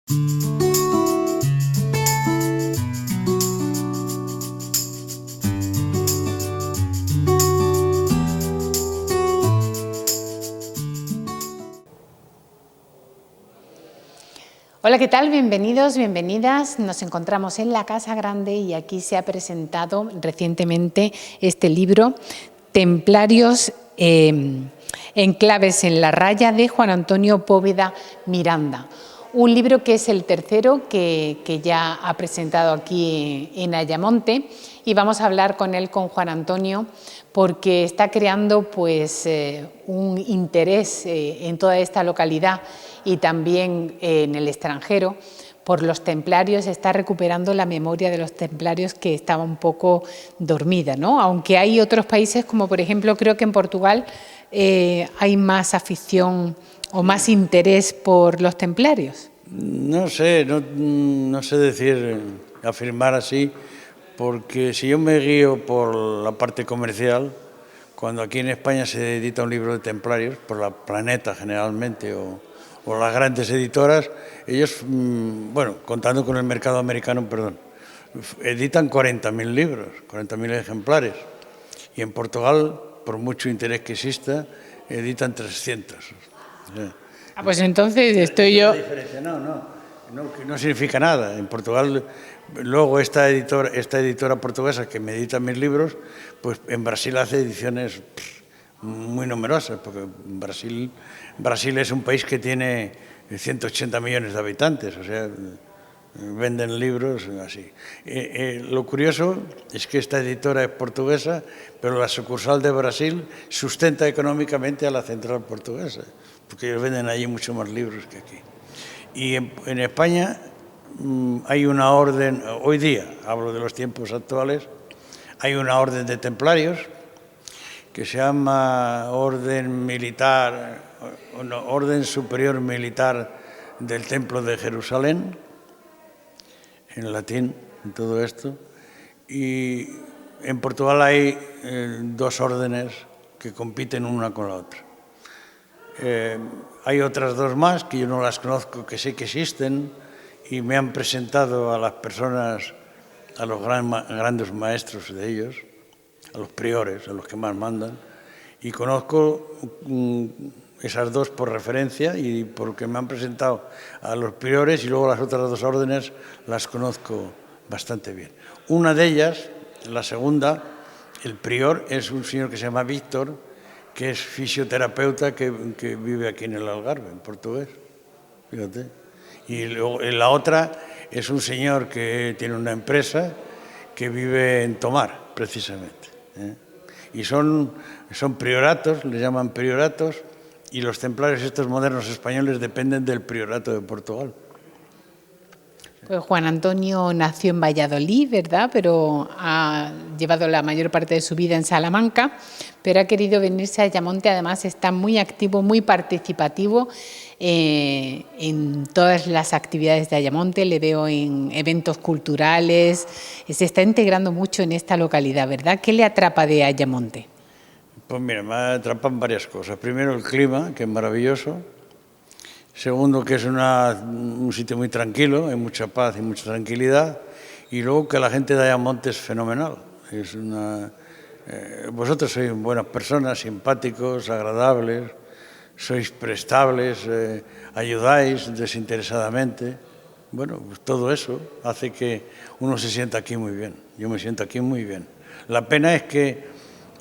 Hola, ¿qué tal? Bienvenidos, bienvenidas. Nos encontramos en la Casa Grande y aquí se ha presentado recientemente este libro, Templarios, Enclaves en la Raya, de Juan Antonio Poveda Miranda. Un libro que es el tercero que ya ha presentado aquí en Ayamonte, y vamos a hablar con él, con Juan Antonio, porque está creando pues un interés en toda esta localidad y también en el extranjero por los templarios. Está recuperando la memoria de los templarios, que estaba un poco dormida, ¿no? Aunque hay otros países, como por ejemplo creo que en Portugal hay más afición o más interés por los templarios. No sé, no sé decir, afirmar así, porque si yo me guío por la parte comercial, cuando aquí en España se edita un libro de templarios, por la Planeta generalmente, o las grandes editoras, ellos, bueno, contando con el mercado americano, perdón, editan 40.000 libros, 40.000 ejemplares. Y en Portugal, por mucho interés que exista, editan 300. Pues entonces estoy yo... No significa nada. En Portugal, luego esta editora portuguesa que me edita mis libros, pues en Brasil hace ediciones muy numerosas, porque Brasil es un país que tiene 180 millones de habitantes, o sea, venden libros así. Lo curioso es que esta editora es portuguesa, pero la sucursal de Brasil sustenta económicamente a la central portuguesa, porque ellos venden allí mucho más libros que aquí. Y en España hay una orden, hoy día, hablo de los tiempos actuales, hay una orden de templarios que se llama Orden Militar, Orden Superior Militar del Templo de Jerusalén, en latín, en todo esto. Y en Portugal hay dos órdenes que compiten una con la otra. Hay otras dos más que yo no las conozco, que sé que existen, y me han presentado a las personas, a los grandes maestros de ellos, a los priores, a los que más mandan, y conozco esas dos por referencia y porque me han presentado a los priores, y luego las otras dos órdenes las conozco bastante bien. Una de ellas, la segunda, el prior, es un señor que se llama Víctor, que es fisioterapeuta que vive aquí en el Algarve, en portugués, fíjate. Y luego, en la otra es un señor que tiene una empresa que vive en Tomar, precisamente. Y son prioratos, les llaman prioratos, y los templarios estos modernos españoles dependen del priorato de Portugal. Pues Juan Antonio nació en Valladolid, ¿verdad? Pero ha llevado la mayor parte de su vida en Salamanca, pero ha querido venirse a Ayamonte. Además está muy activo, muy participativo en todas las actividades de Ayamonte. Le veo en eventos culturales, se está integrando mucho en esta localidad, ¿verdad? ¿Qué le atrapa de Ayamonte? Pues mira, me atrapan varias cosas. Primero, el clima, que es maravilloso. Segundo, que es un sitio muy tranquilo, hay mucha paz y mucha tranquilidad. Y luego que la gente de Ayamonte es fenomenal. Vosotros sois buenas personas, simpáticos, agradables, sois prestables, ayudáis desinteresadamente. Bueno, pues todo eso hace que uno se sienta aquí muy bien. Yo me siento aquí muy bien. La pena es que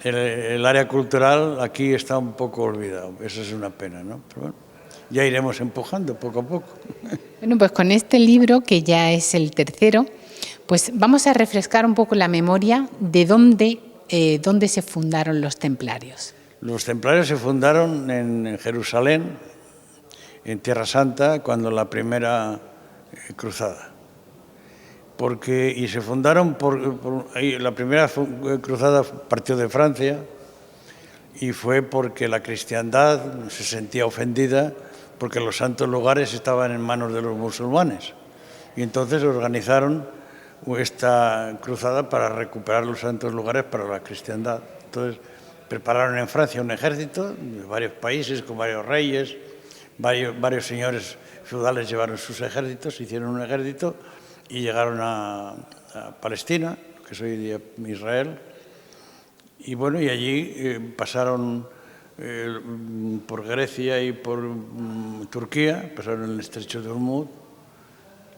el área cultural aquí está un poco olvidado. Eso es una pena, ¿no? Pero bueno, ya iremos empujando poco a poco. Bueno, pues con este libro, que ya es el tercero, pues vamos a refrescar un poco la memoria de dónde se fundaron los templarios. Los templarios se fundaron en Jerusalén, en Tierra Santa, cuando la primera cruzada. Y se fundaron la primera cruzada partió de Francia, y fue porque la cristiandad se sentía ofendida porque los santos lugares estaban en manos de los musulmanes. Y entonces organizaron esta cruzada para recuperar los santos lugares para la cristiandad. Entonces prepararon en Francia un ejército de varios países, con varios reyes, varios señores feudales llevaron sus ejércitos, hicieron un ejército y llegaron a Palestina, que es hoy día Israel, y bueno, y allí pasaron por Grecia y por Turquía, pasaron el estrecho de Ormuz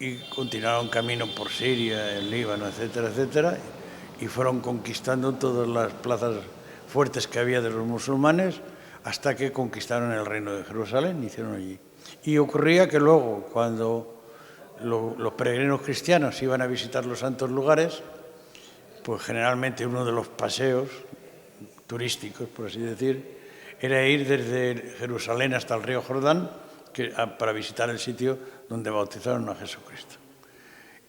y continuaron camino por Siria, el Líbano, etcétera, etcétera, y fueron conquistando todas las plazas fuertes que había de los musulmanes hasta que conquistaron el reino de Jerusalén, hicieron allí. Y ocurría que luego, cuando los peregrinos cristianos iban a visitar los santos lugares, pues generalmente uno de los paseos turísticos, por así decir, era ir desde Jerusalén hasta el río Jordán para visitar el sitio donde bautizaron a Jesucristo.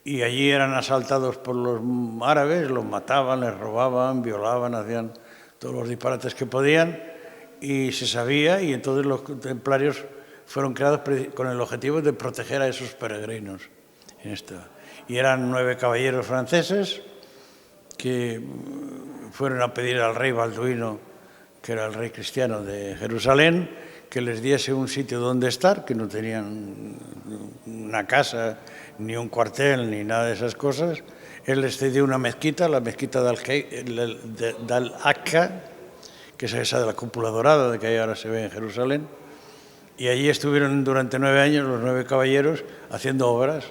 Y allí eran asaltados por los árabes, los mataban, les robaban, violaban, hacían todos los disparates que podían, y se sabía, y entonces los templarios fueron creados con el objetivo de proteger a esos peregrinos. Y eran 9 caballeros franceses que fueron a pedir al rey Balduino, que era el rey cristiano de Jerusalén, que les diese un sitio donde estar, que no tenían una casa, ni un cuartel, ni nada de esas cosas. Él les cedió una mezquita, la mezquita de Al-Aqsa, que es esa de la cúpula dorada, de que ahora se ve en Jerusalén, y allí estuvieron durante 9 años los 9 caballeros haciendo obras.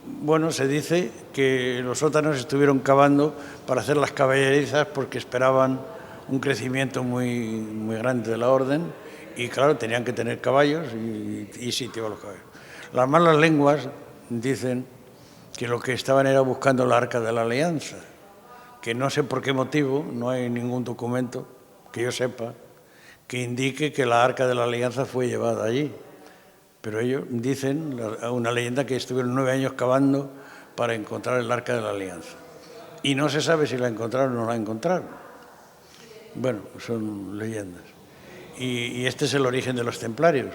Bueno, se dice que los sótanos estuvieron cavando para hacer las caballerizas porque esperaban un crecimiento muy grande de la orden y, claro, tenían que tener caballos y sitio a los caballos. Las malas lenguas dicen que lo que estaban era buscando la Arca de la Alianza, que no sé por qué motivo, no hay ningún documento que yo sepa que indique que la Arca de la Alianza fue llevada allí. Pero ellos dicen, una leyenda, que estuvieron 9 años cavando para encontrar el Arca de la Alianza. Y no se sabe si la encontraron o no la encontraron. Bueno, son leyendas. Y este es el origen de los templarios.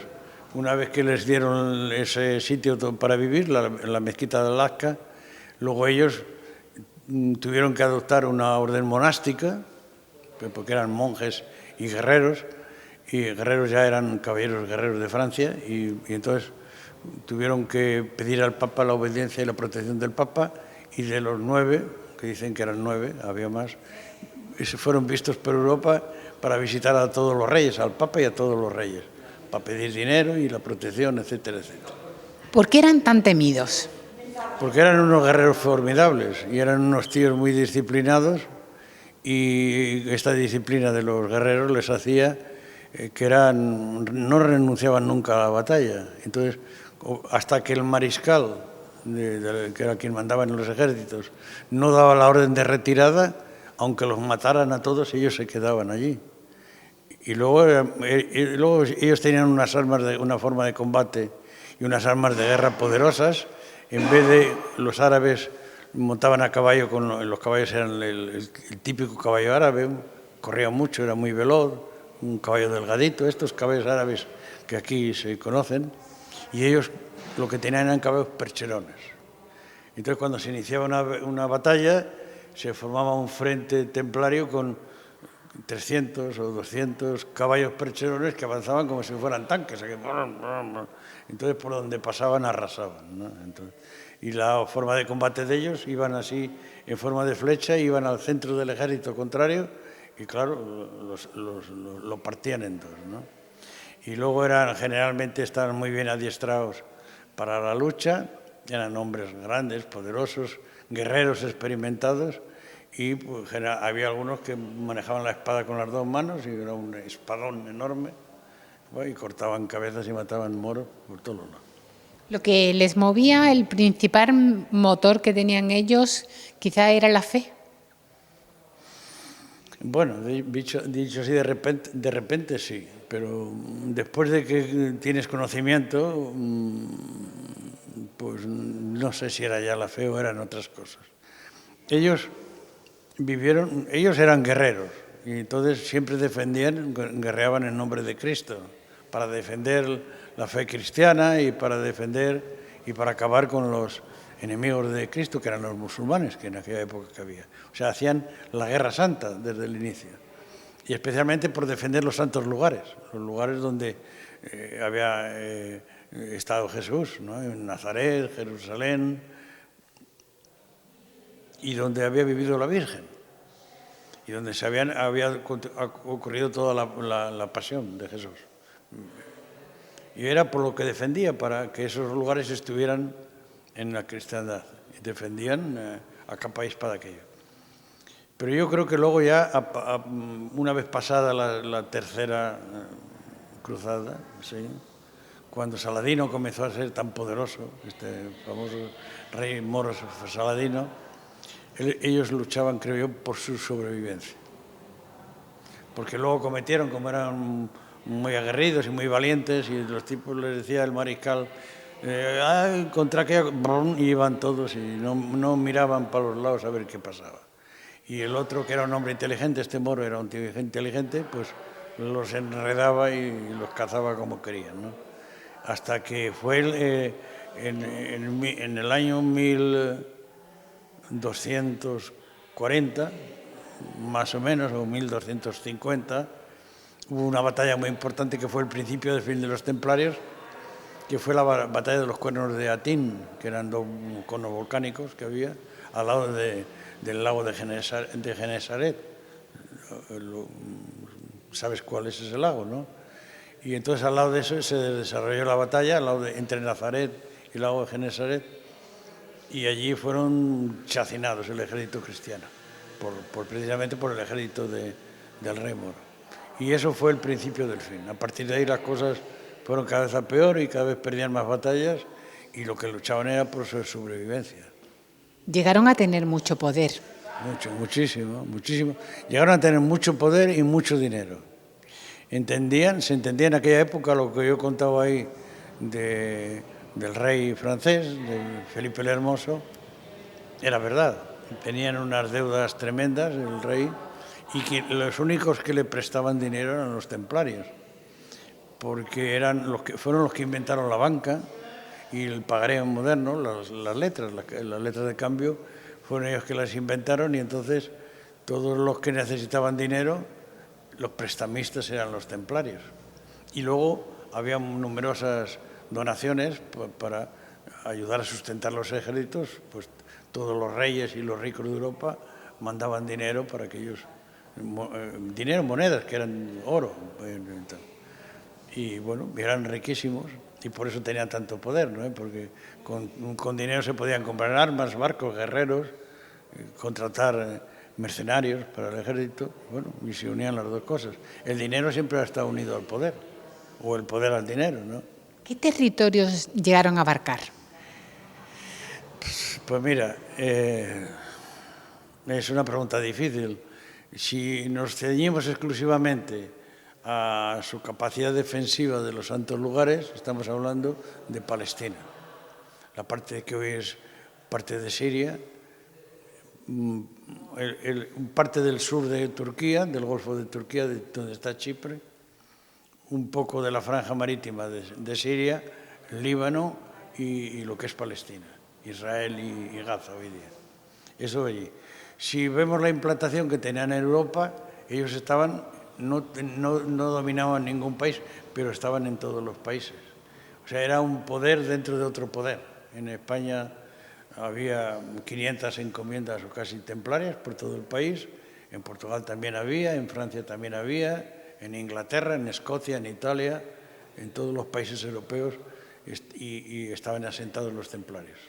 Una vez que les dieron ese sitio para vivir, la mezquita de Al-Aqsa, luego ellos tuvieron que adoptar una orden monástica, porque eran monjes y guerreros ya eran caballeros guerreros de Francia, y entonces tuvieron que pedir al Papa la obediencia y la protección del Papa, y de los 9, que dicen que eran 9, había más, fueron vistos por Europa para visitar a todos los reyes, al Papa y a todos los reyes, para pedir dinero y la protección, etcétera, etcétera. ¿Por qué eran tan temidos? Porque eran unos guerreros formidables y eran unos tíos muy disciplinados, y esta disciplina de los guerreros les hacía que no renunciaban nunca a la batalla. Entonces, hasta que el mariscal, que era quien mandaba en los ejércitos, no daba la orden de retirada, aunque los mataran a todos, ellos se quedaban allí. Y luego ellos tenían una forma de combate y unas armas de guerra poderosas. En vez de los árabes montaban a caballo, los caballos eran el típico caballo árabe, corría mucho, era muy veloz, un caballo delgadito, estos caballos árabes que aquí se conocen, y ellos lo que tenían eran caballos percherones. Entonces, cuando se iniciaba una batalla, se formaba un frente templario con 300 o 200 caballos percherones que avanzaban como si fueran tanques. Entonces, por donde pasaban, arrasaban, ¿no? Y la forma de combate de ellos, iban así en forma de flecha, iban al centro del ejército contrario, y claro, lo partían en dos, ¿no? Y luego generalmente estaban muy bien adiestrados para la lucha, eran hombres grandes, poderosos, guerreros experimentados, y pues, había algunos que manejaban la espada con las 2 manos, y era un espadón enorme, y cortaban cabezas y mataban moros por todos lados. Lo que les movía, el principal motor que tenían ellos, quizá era la fe. Bueno, dicho así de repente sí, pero después de que tienes conocimiento, pues no sé si era ya la fe o eran otras cosas. Ellos eran guerreros, y entonces siempre guerreaban en nombre de Cristo, para defender la fe cristiana y para acabar con los enemigos de Cristo, que eran los musulmanes, que en aquella época que había. O sea, hacían la guerra santa desde el inicio. y especialmente por defender los santos lugares, los lugares donde había estado Jesús, ¿no? En Nazaret, Jerusalén, y donde había vivido la Virgen, y donde había ocurrido toda la pasión de Jesús. Y era por lo que defendía, para que esos lugares estuvieran en la cristiandad, y defendían a capa y espada aquello. Pero yo creo que luego ya, una vez pasada la tercera cruzada, ¿sí?, cuando Saladino comenzó a ser tan poderoso, este famoso rey moro Saladino, ellos luchaban, creo yo, por su sobrevivencia. Porque luego cometieron, como eran muy aguerridos y muy valientes, y los tipos les decía el mariscal, contra qué, y iban todos y no miraban para los lados a ver qué pasaba. Y el otro, que era un hombre inteligente, este moro era un tío inteligente, pues los enredaba y los cazaba como querían, ¿no? Hasta que fue en el año 1240, más o menos, o 1250, hubo una batalla muy importante que fue el principio del fin de los templarios, que fue la batalla de los cuernos de Atín, que eran dos conos volcánicos que había al lado del lago de Genesaret. ¿Sabes cuál es ese lago, no? Y entonces al lado de eso se desarrolló la batalla, entre Nazaret y el lago de Genesaret, y allí fueron chacinados el ejército cristiano, precisamente por el ejército del rey moro. Y eso fue el principio del fin. A partir de ahí las cosas fueron cada vez a peor y cada vez perdían más batallas, y lo que luchaban era por su sobrevivencia. Llegaron a tener mucho poder. Muchísimo. Llegaron a tener mucho poder y mucho dinero. Se entendía en aquella época lo que yo he contado ahí del rey francés, de Felipe el Hermoso, era verdad. Tenían unas deudas tremendas el rey, y que los únicos que le prestaban dinero eran los templarios, porque fueron los que inventaron la banca y el pagaré moderno, las letras de cambio, fueron ellos que las inventaron, y entonces todos los que necesitaban dinero, los prestamistas eran los templarios. Y luego había numerosas donaciones para ayudar a sustentar los ejércitos, pues todos los reyes y los ricos de Europa mandaban dinero para que ellos, monedas que eran oro, y bueno, eran riquísimos, y por eso tenían tanto poder, ¿no? Porque con dinero se podían comprar armas, barcos, guerreros, contratar mercenarios para el ejército, bueno, y se unían las dos cosas. El dinero siempre ha estado unido al poder, o el poder al dinero, ¿no? ¿Qué territorios llegaron a abarcar? Pues mira, es una pregunta difícil. Si nos ceñimos exclusivamente a su capacidad defensiva de los santos lugares, estamos hablando de Palestina, la parte que hoy es parte de Siria, parte del sur de Turquía, del Golfo de Turquía, donde está Chipre, un poco de la franja marítima de Siria, Líbano y lo que es Palestina, Israel y Gaza hoy día. Eso allí. Si vemos la implantación que tenían en Europa, ellos no dominaban ningún país, pero estaban en todos los países. O sea, era un poder dentro de otro poder. En España había 500 encomiendas o casi templarias por todo el país. En Portugal también había, en Francia también había, en Inglaterra, en Escocia, en Italia, en todos los países europeos, y estaban asentados los templarios.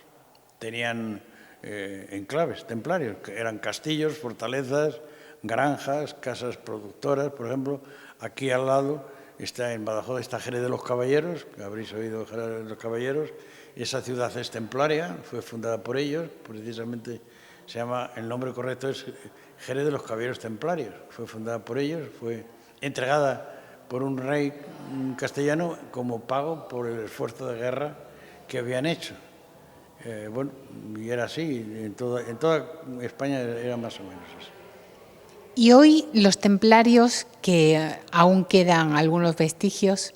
Tenían enclaves templarios, que eran castillos, fortalezas, granjas, casas productoras. Por ejemplo, aquí al lado está en Badajoz, está Jerez de los Caballeros, que habréis oído Jerez de los Caballeros. Esa ciudad es templaria, fue fundada por ellos, precisamente el nombre correcto es Jerez de los Caballeros Templarios. Fue fundada por ellos, fue entregada por un rey castellano como pago por el esfuerzo de guerra que habían hecho. Bueno, y era así, en toda España era más o menos así. Y hoy los templarios, que aún quedan algunos vestigios,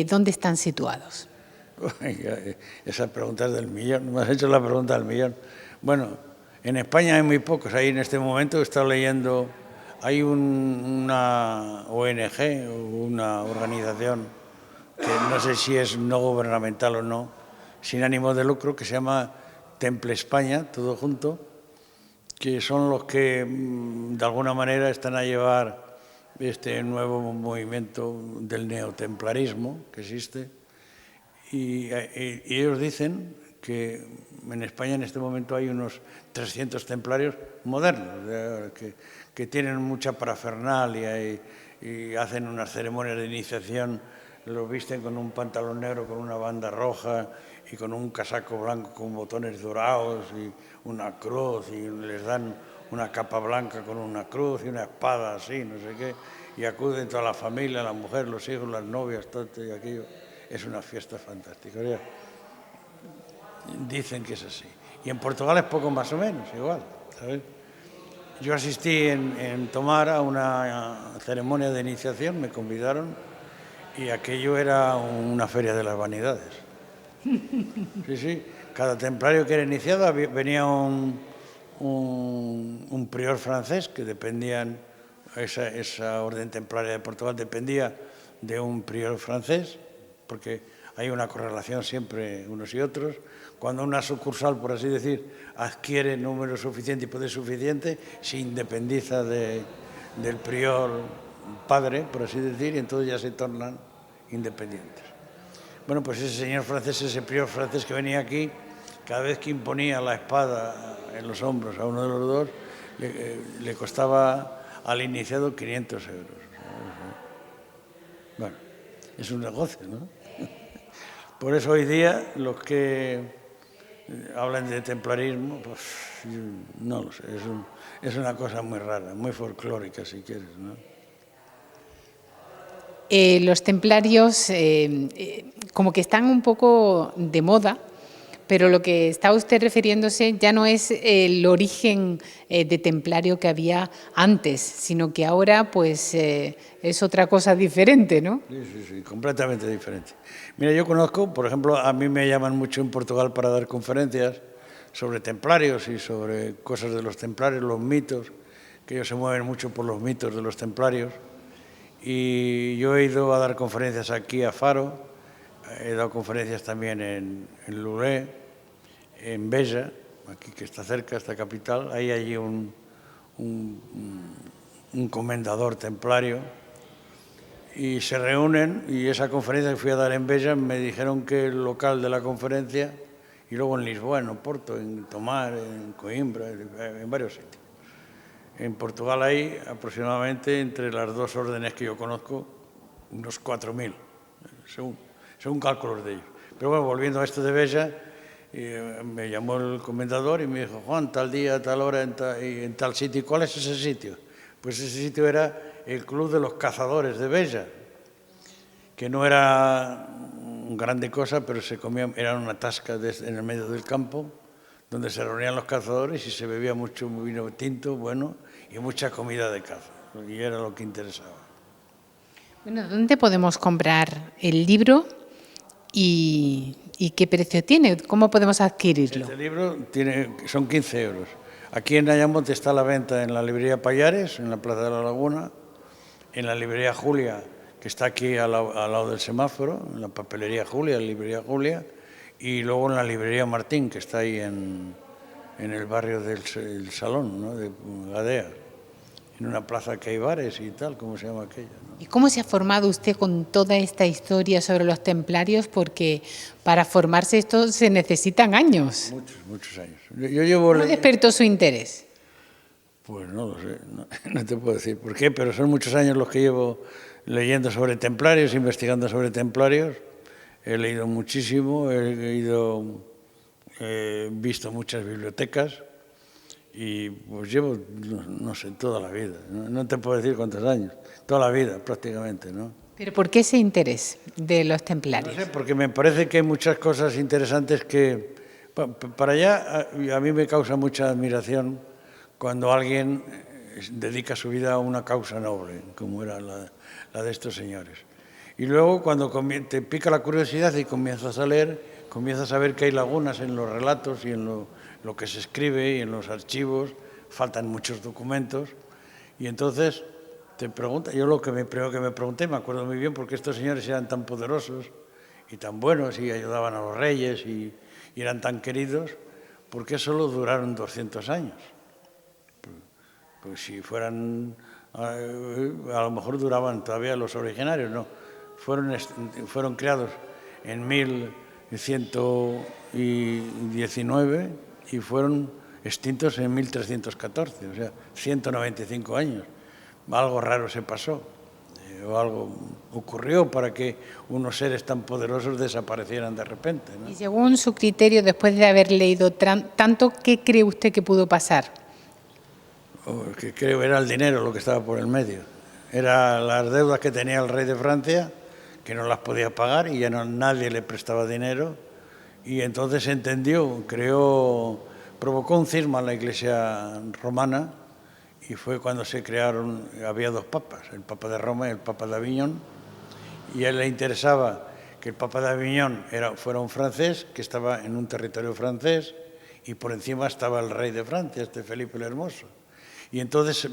¿dónde están situados? Esa pregunta es del millón, me has hecho la pregunta del millón. Bueno, en España hay muy pocos. Ahí en este momento he estado leyendo hay una ONG, una organización que no sé si es no gubernamental o no, sin ánimo de lucro, que se llama Temple España, todo junto, que son los que de alguna manera están a llevar este nuevo movimiento del neotemplarismo que existe. Y ellos dicen que en España en este momento hay unos 300 templarios modernos, que tienen mucha parafernalia y hacen unas ceremonias de iniciación, los visten con un pantalón negro, con una banda roja y con un casaco blanco con botones dorados y una cruz, y les dan una capa blanca con una cruz y una espada así, no sé qué, y acuden toda la familia, la mujer, los hijos, las novias, todo y aquello. Es una fiesta fantástica. Dicen que es así. Y en Portugal es poco más o menos igual, ¿sabes? Yo asistí en Tomar a una ceremonia de iniciación, me convidaron, y aquello era una feria de las vanidades. Sí, sí. Cada templario que era iniciado venía un prior francés que dependían, esa orden templaria de Portugal dependía de un prior francés, porque hay una correlación siempre unos y otros. Cuando una sucursal, por así decir, adquiere número suficiente y poder suficiente, se independiza del prior padre, por así decir, y entonces ya se tornan independientes. Bueno, pues ese señor francés, ese prior francés que venía aquí, cada vez que imponía la espada en los hombros a uno de los dos, le costaba al iniciado 500 euros. Bueno, es un negocio, ¿no? Por eso hoy día los que hablan de templarismo, pues no lo sé, es una cosa muy rara, muy folclórica si quieres, ¿no? Los templarios como que están un poco de moda, pero lo que está usted refiriéndose ya no es el origen de templario que había antes, sino que ahora pues es otra cosa diferente, ¿no? Sí, sí, sí, completamente diferente. Mira, yo conozco, por ejemplo, a mí me llaman mucho en Portugal para dar conferencias sobre templarios y sobre cosas de los templarios, los mitos, que ellos se mueven mucho por los mitos de los templarios. Y yo he ido a dar conferencias aquí a Faro, he dado conferencias también en Luré, en Beja, aquí que está cerca, esta capital. Hay allí un comendador templario y se reúnen, y esa conferencia que fui a dar en Beja me dijeron que el local de la conferencia, y luego en Lisboa, en Oporto, en Tomar, en Coimbra, en varios sitios. En Portugal hay aproximadamente, entre las dos órdenes que yo conozco, unos 4.000, según cálculos de ellos. Pero bueno, volviendo a esto de Beja, me llamó el comendador y me dijo: Juan, tal día, tal hora, en tal sitio. ¿Cuál es ese sitio? Pues ese sitio era el Club de los Cazadores de Beja, que no era grande cosa, pero se comía, era una tasca en el medio del campo, donde se reunían los cazadores y se bebía mucho vino tinto, bueno, y mucha comida de caza, y era lo que interesaba. Bueno, ¿dónde podemos comprar el libro y qué precio tiene? ¿Cómo podemos adquirirlo? Este libro son 15 euros. Aquí en Ayamonte está a la venta en la librería Pallares, en la Plaza de la Laguna, en la librería Julia, que está aquí al lado del semáforo, en la papelería Julia, la librería Julia, y luego en la librería Martín, que está ahí en el barrio del Salón, ¿no?, de Gadea, en una plaza que hay bares y tal, ¿cómo se llama aquella, ¿no? ¿Y cómo se ha formado usted con toda esta historia sobre los templarios? Porque para formarse esto se necesitan años. Muchos años. Yo llevo... ¿Cómo despertó su interés? Pues no lo sé, no te puedo decir por qué, pero son muchos años los que llevo leyendo sobre templarios, investigando sobre templarios. He leído muchísimo, he visto muchas bibliotecas y pues llevo, no sé, toda la vida. No te puedo decir cuántos años, toda la vida prácticamente, ¿no? ¿Pero por qué ese interés de los templarios? No sé, porque me parece que hay muchas cosas interesantes que para allá a mí me causa mucha admiración cuando alguien dedica su vida a una causa noble, como era la de estos señores. Y luego cuando te pica la curiosidad y comienzas a leer, comienzas a ver que hay lagunas en los relatos y en lo que se escribe y en los archivos, faltan muchos documentos, Y entonces te pregunta, yo primero que me pregunté, me acuerdo muy bien, por qué estos señores eran tan poderosos y tan buenos y ayudaban a los reyes y eran tan queridos, ¿por qué solo duraron 200 años? Pues si fueran, a lo mejor duraban todavía los originarios, no. Fueron creados en 1119 y fueron extintos en 1314, o sea, 195 años. Algo raro se pasó, o algo ocurrió para que unos seres tan poderosos desaparecieran de repente, ¿no? Y según su criterio, después de haber leído tanto, ¿qué cree usted que pudo pasar? Que creo era el dinero lo que estaba por el medio. Era las deudas que tenía el rey de Francia, que no las podía pagar y ya nadie le prestaba dinero. Y entonces entendió, provocó un cisma en la Iglesia romana y fue cuando se crearon, había dos papas, el Papa de Roma y el Papa de Aviñón. Y a él le interesaba que el Papa de Aviñón fuera un francés, que estaba en un territorio francés, y por encima estaba el rey de Francia, Felipe el Hermoso. Y entonces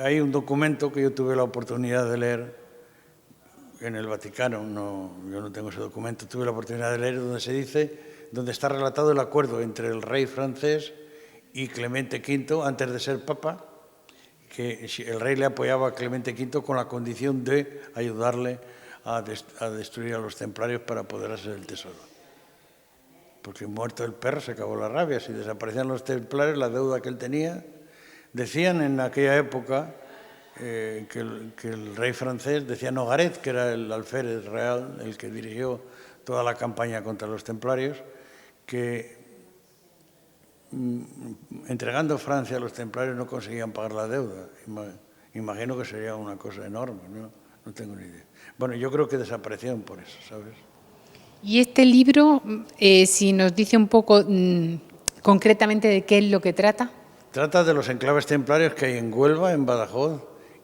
hay un documento que yo tuve la oportunidad de leer en el Vaticano, yo no tengo ese documento, tuve la oportunidad de leer donde está relatado el acuerdo entre el rey francés y Clemente V antes de ser papa, que el rey le apoyaba a Clemente V con la condición de ayudarle a destruir a los templarios para apoderarse del tesoro. Porque muerto el perro se acabó la rabia, si desaparecían los templarios, la deuda que él tenía. Decían en aquella época que el rey francés, decía Nogaret, que era el alférez real, el que dirigió toda la campaña contra los templarios, que entregando Francia a los templarios no conseguían pagar la deuda. Imagino que sería una cosa enorme, no tengo ni idea. Bueno, yo creo que desaparecieron por eso, ¿sabes? Y este libro, si nos dice un poco concretamente de qué es lo que trata. Trata de los enclaves templarios que hay en Huelva, en Badajoz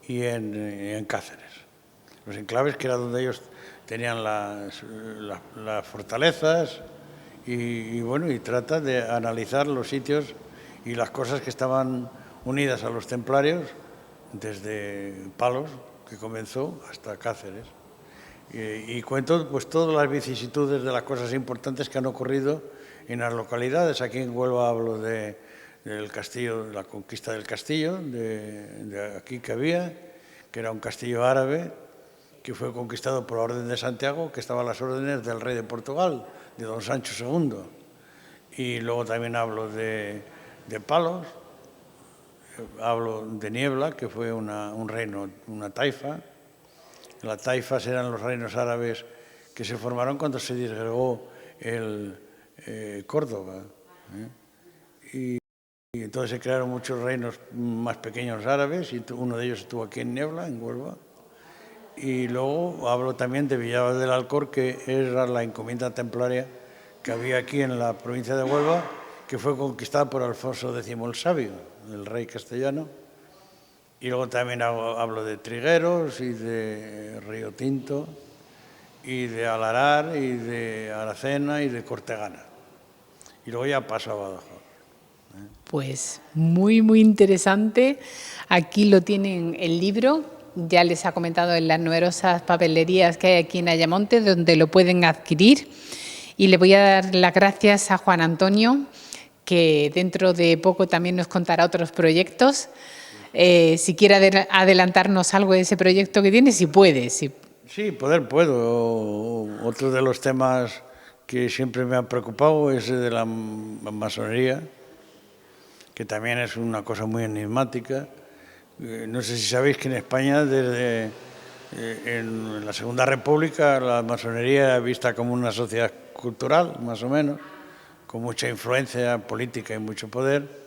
y en Cáceres. Los enclaves que era donde ellos tenían las fortalezas y trata de analizar los sitios y las cosas que estaban unidas a los templarios desde Palos, que comenzó, hasta Cáceres. Y cuento pues todas las vicisitudes de las cosas importantes que han ocurrido en las localidades. Aquí en Huelva hablo del castillo, de la conquista del castillo, de aquí que había, que era un castillo árabe, que fue conquistado por la Orden de Santiago, que estaba a las órdenes del rey de Portugal, de don Sancho II. Y luego también hablo de Palos, hablo de Niebla, que fue un reino, una taifa. Las taifas eran los reinos árabes que se formaron cuando se disgregó Córdoba. Y entonces se crearon muchos reinos más pequeños árabes y uno de ellos estuvo aquí en Niebla, en Huelva. Y luego hablo también de Villalba del Alcor, que era la encomienda templaria que había aquí en la provincia de Huelva, que fue conquistada por Alfonso X el Sabio, el rey castellano. Y luego también hablo de Trigueros y de Río Tinto y de Alarar y de Aracena y de Cortegana. Y luego ya paso a Badajoz. Pues muy, muy interesante. Aquí lo tienen el libro. Ya les ha comentado en las numerosas papelerías que hay aquí en Ayamonte, donde lo pueden adquirir. Y le voy a dar las gracias a Juan Antonio, que dentro de poco también nos contará otros proyectos. Si quiere adelantarnos algo de ese proyecto que tiene, si puede. Sí, puedo. Otro de los temas que siempre me ha preocupado es de la masonería, que también es una cosa muy enigmática. No sé si sabéis que en España, en la Segunda República, la masonería era vista como una sociedad cultural, más o menos, con mucha influencia política y mucho poder.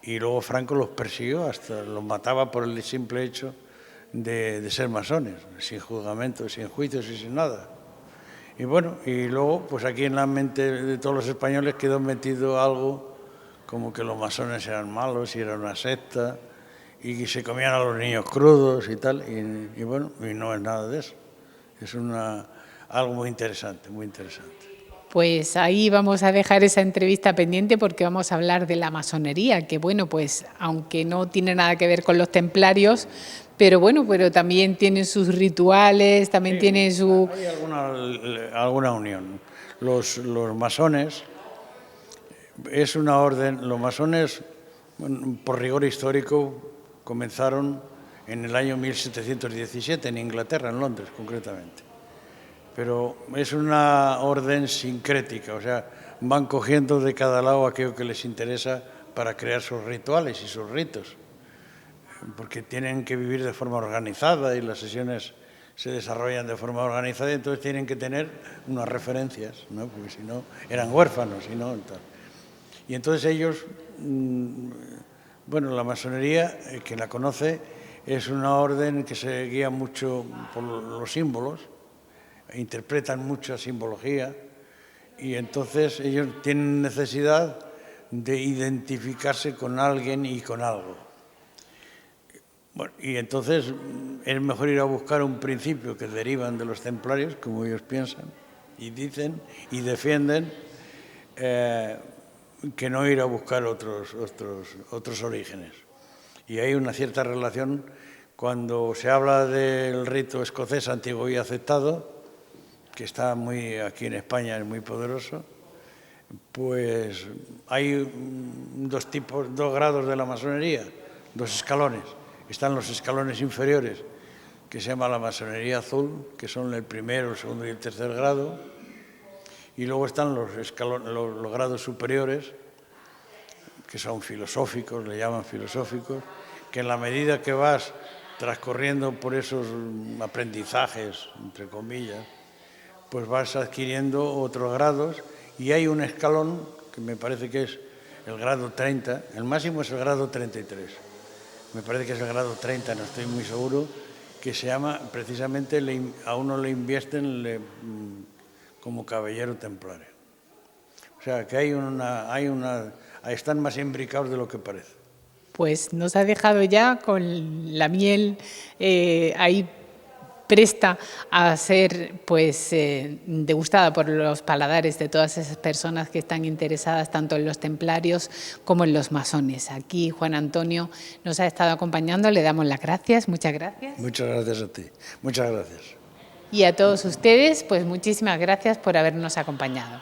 Y luego Franco los persiguió, hasta los mataba por el simple hecho de ser masones, sin juzgamento, sin juicios y sin nada. Y bueno, y luego, pues aquí en la mente de todos los españoles quedó metido algo como que los masones eran malos y era una secta y se comían a los niños crudos y tal. Y bueno, y no es nada de eso. Es algo muy interesante, muy interesante. Pues ahí vamos a dejar esa entrevista pendiente porque vamos a hablar de la masonería, que bueno, pues aunque no tiene nada que ver con los templarios, pero bueno, pero también tiene sus rituales, también Sí, tiene su... hay alguna unión. Los masones es una orden, los masones, bueno, por rigor histórico, comenzaron en el año 1717 en Inglaterra, en Londres concretamente. Pero es una orden sincrética, o sea, van cogiendo de cada lado aquello que les interesa para crear sus rituales y sus ritos, porque tienen que vivir de forma organizada y las sesiones se desarrollan de forma organizada, y entonces tienen que tener unas referencias, ¿no? Porque si no, eran huérfanos, y no, tal. Y entonces ellos, bueno, la masonería, quien la conoce, es una orden que se guía mucho por los símbolos, interpretan mucha simbología, y entonces ellos tienen necesidad de identificarse con alguien y con algo. Bueno, y entonces es mejor ir a buscar un principio que derivan de los templarios, como ellos piensan y dicen y defienden, que no ir a buscar otros orígenes. Y hay una cierta relación cuando se habla del rito escocés antiguo y aceptado, que está muy aquí en España, es muy poderoso, pues hay dos grados de la masonería, dos escalones. Están los escalones inferiores, que se llama la masonería azul, que son el primero, el segundo y el tercer grado, y luego están los grados superiores, que son filosóficos, le llaman filosóficos, que en la medida que vas transcurriendo por esos aprendizajes, entre comillas, pues vas adquiriendo otros grados, y hay un escalón, que me parece que es el grado 30, el máximo es el grado 33, me parece que es el grado 30, no estoy muy seguro, que se llama, precisamente, a uno le invisten como caballero templario. O sea, que están más imbricados de lo que parece. Pues nos ha dejado ya con la miel ahí presta a ser pues degustada por los paladares de todas esas personas que están interesadas tanto en los templarios como en los masones. Aquí Juan Antonio nos ha estado acompañando, le damos las gracias, muchas gracias. Muchas gracias a ti, muchas gracias. Y a todos ustedes, pues muchísimas gracias por habernos acompañado.